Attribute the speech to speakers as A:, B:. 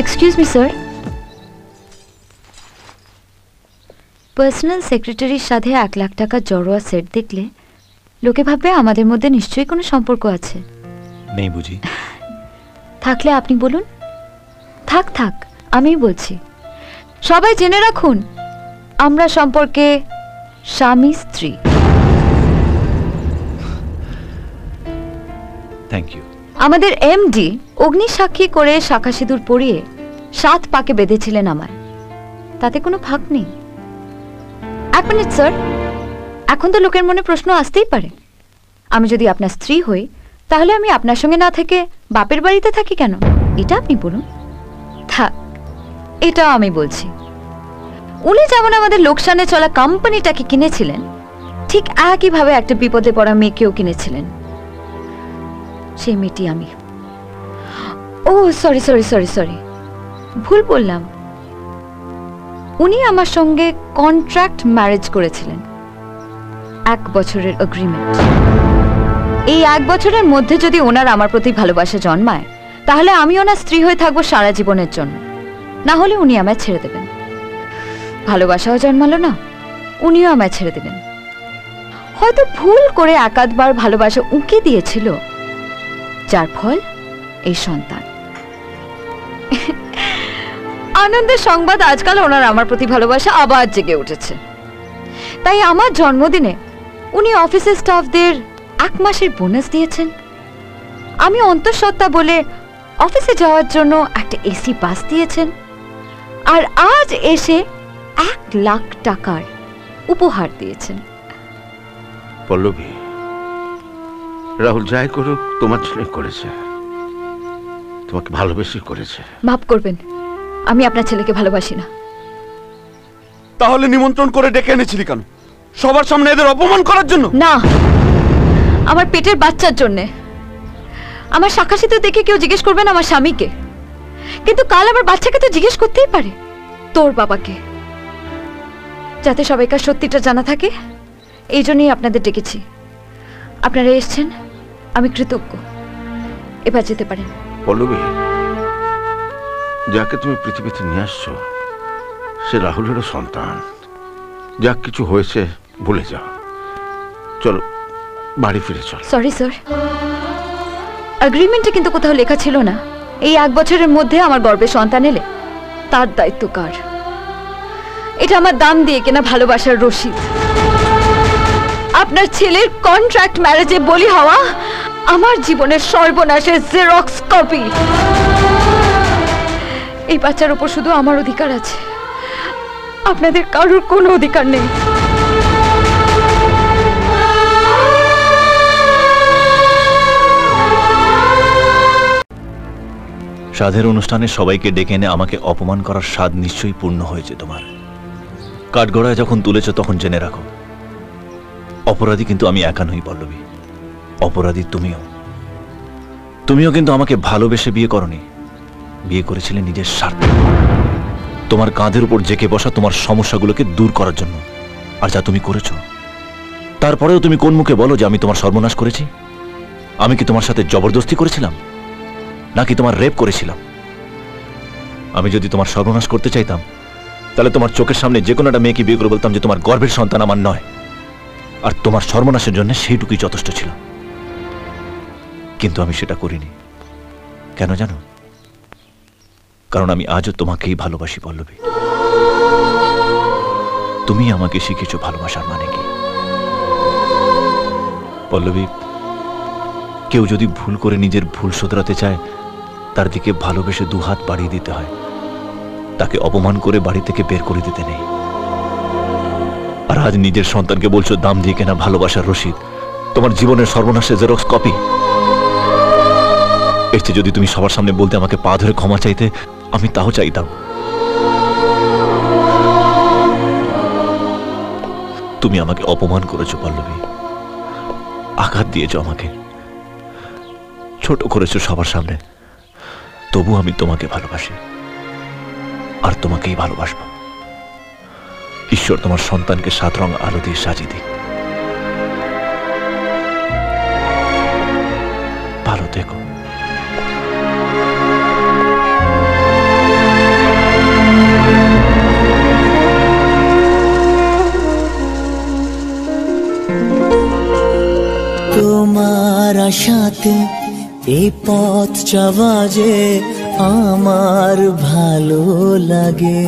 A: Excuse me sir, personal সেক্রেটারির সাথে 1 লাখ টাকার জড়োয়া set দেখলে লোকে ভাববে আমাদের মধ্যে নিশ্চয়ই কোনো সম্পর্ক আছে।
B: নেই বুঝি?
A: থাকলে আপনি বলুন। থাক আমিই বলছি। সবাই জেনে রাখুন, আমরা সম্পর্কে স্বামী স্ত্রী।
B: Thank you.
A: আমাদের এমডি অগ্নি সাক্ষী করে শাখা সিঁদুর পরিয়ে 7 পাকে বেঁধেছিলেন আমায়, তাতে কোনো ফাঁক নেই। 1 মিনিট স্যার, এখন তো লোকের মনে প্রশ্ন আসতেই পারে, আমি যদি আপনার স্ত্রী হই তাহলে আমি আপনার সঙ্গে না থেকে বাপের বাড়িতে থাকি কেন? এটা আপনি বলুন। থাক, এটাও আমি বলছি। উনি যেমন আমাদের লোকসানে চলা কোম্পানিটাকে কিনেছিলেন, ঠিক একইভাবে একটা বিপদে পড়া মেয়েকেও কিনেছিলেন। সেই মেয়েটি আমি। ও সরি সরি সরি সরি, ভুল বললাম। উনি আমার সঙ্গে কন্ট্রাক্ট ম্যারেজ করেছিলেন, 1 বছরের এগ্রিমেন্ট। এই 1 বছরের মধ্যে যদি ওনার আমার প্রতি ভালোবাসা জন্মায়, তাহলে আমি ওনার স্ত্রী হয়ে থাকবো সারা জীবনের জন্য, না হলে উনি আমায় ছেড়ে দেবেন। ভালোবাসাও জন্মালো না, উনিও আমায় ছেড়ে দেবেন। হয়তো ভুল করে 1-8 বার ভালোবাসা উঁকে দিয়েছিল, যার ফল এই সন্তান। আনন্দের সংবাদ, আজকাল ওনার আমার প্রতি ভালোবাসা আবার জেগে উঠেছে। তাই আমার জন্মদিনে উনি অফিসের স্টাফদের 1 মাসের বোনাস দিয়েছেন। আমি অন্তঃসত্ত্বা বলে অফিসে যাওয়ার জন্য একটা এসি বাস দিয়েছেন। আর আজ এসে 1 লাখ টাকার উপহার দিয়েছেন।
C: পল্লবী, রাহুল যাই করুক তোমার ছেলে করেছে, তোমাকে ভালোবেসে করেছে।
A: মাফ করবেন, আমি আপনার ছেলেকে ভালোবাসি না।
D: তাহলে নিমন্ত্রণ করে ডেকে এনেছিলি কেন? সবার সামনে এদের অপমান করার জন্য?
A: না, আমার পেটের বাচ্চার জন্য। আমার শাখা সিঁদুর দেখে কেউ জিজ্ঞেস করবেন আমার স্বামীকে, কিন্তু কাল আমার বাচ্চাকে তো জিজ্ঞেস করতেই পারে তোর বাবাকে। যাতে সবাইকার সত্যিটা জানা থাকে, এই জন্যই আপনাদের ডেকেছি। আপনারা এসেছেন, আমি কৃতজ্ঞ। এবার যেতে পারেন।
C: পল্লবী, যাকে তুমি পৃথিবীতে নিয়ে আসছো সে রাহুলেরও সন্তান। যা কিছু হয়েছে ভুলে যাও, চলো বাড়ি ফিরে চল।
A: সরি স্যার, এগ্রিমেন্টে কিন্তু কোথাও লেখা ছিল না এই 1 বছরের মধ্যে আমার গর্ভে সন্তান এলে তার দায়িত্ব কার। এটা আমার দাম দিয়ে কেনা ভালোবাসার রসিদ। আপনার ছেলের কন্ট্রাক্ট ম্যারেজে বলি হওয়া আমার জীবনের সর্বনাশের জেরক্স কপি। এই বাচ্চার উপর শুধু আমার অধিকার আছে, আপনাদের কারোর কোনো অধিকার নেই।
B: সাধের অনুষ্ঠানে সবাইকে ডেকে এনে আমাকে অপমান করার স্বাদ নিশ্চয়ই পূর্ণ হয়েছে তোমার। কাঠগড়ায় যখন তুলেছ তখন জেনে রাখো, অপরাধী কিন্তু আমি একা নই পল্লবী, অপরাধী তুমিও কিন্তু আমাকে ভালোবেসে বিয়ে করনি, বিয়ে করেছিলে নিজের স্বার্থ, তোমার কাঁধের উপর জেকে বসা তোমার সমস্যাগুলোকে দূর করার জন্য। আর যা তুমি করেছ, তারপরেও তুমি কোন মুখে বলো যে আমি তোমার সর্বনাশ করেছি? আমি কি তোমার সাথে জবরদস্তি করেছিলাম, নাকি তোমার রেপ করেছিলাম? আমি যদি তোমার সর্বনাশ করতে চাইতাম, তাহলে তোমার চোখের সামনে যে কোনো একটা মেয়েকে বিয়ে করে বলতাম যে তোমার গর্ভের সন্তান আমার নয়, আর তোমার সর্বনাশের জন্য সেইটুকুই যথেষ্ট ছিল। কিন্তু আমি সেটা করিনি। কেন জানো? কারণ আমি আজও তোমাকেই ভালোবাসি পল্লবী। তুমি আমাকে শিখেছো ভালোবাসার মানে কি। পল্লবী, কেউ যদি ভুল করে নিজের ভুল শোধরাতে চায়, তার দিকে ভালোবেসে 2 হাত বাড়িয়ে দিতে হয়, তাকে অপমান করে বাড়ি থেকে বের করে দিতে নেই। আর আজ নিজের সন্তানকে বলছো দাম দিয়ে কেনা ভালোবাসার রসিদ, তোমার জীবনের সর্বনাশের জেরক্স কপি। এর চেয়ে যদি তুমি সবার সামনে বলতে আমাকে পা ধরে ক্ষমা চাইতে, আমি তাও চাইতাম। তুমি আমাকে অপমান করেছো পল্লবী, আঘাত দিয়েছো আমাকে, ছোট করেছো সবার সামনে। তবু আমি তোমাকে ভালোবাসি, আর তোমাকেই ভালোবাসবো। ঈশ্বর তোমার সন্তানকে 7 রং আলো দিয়ে সাজিয়ে দিক। ভালো থেকো।
E: আশাতে এই পথ চলা যে আমার ভালো লাগে।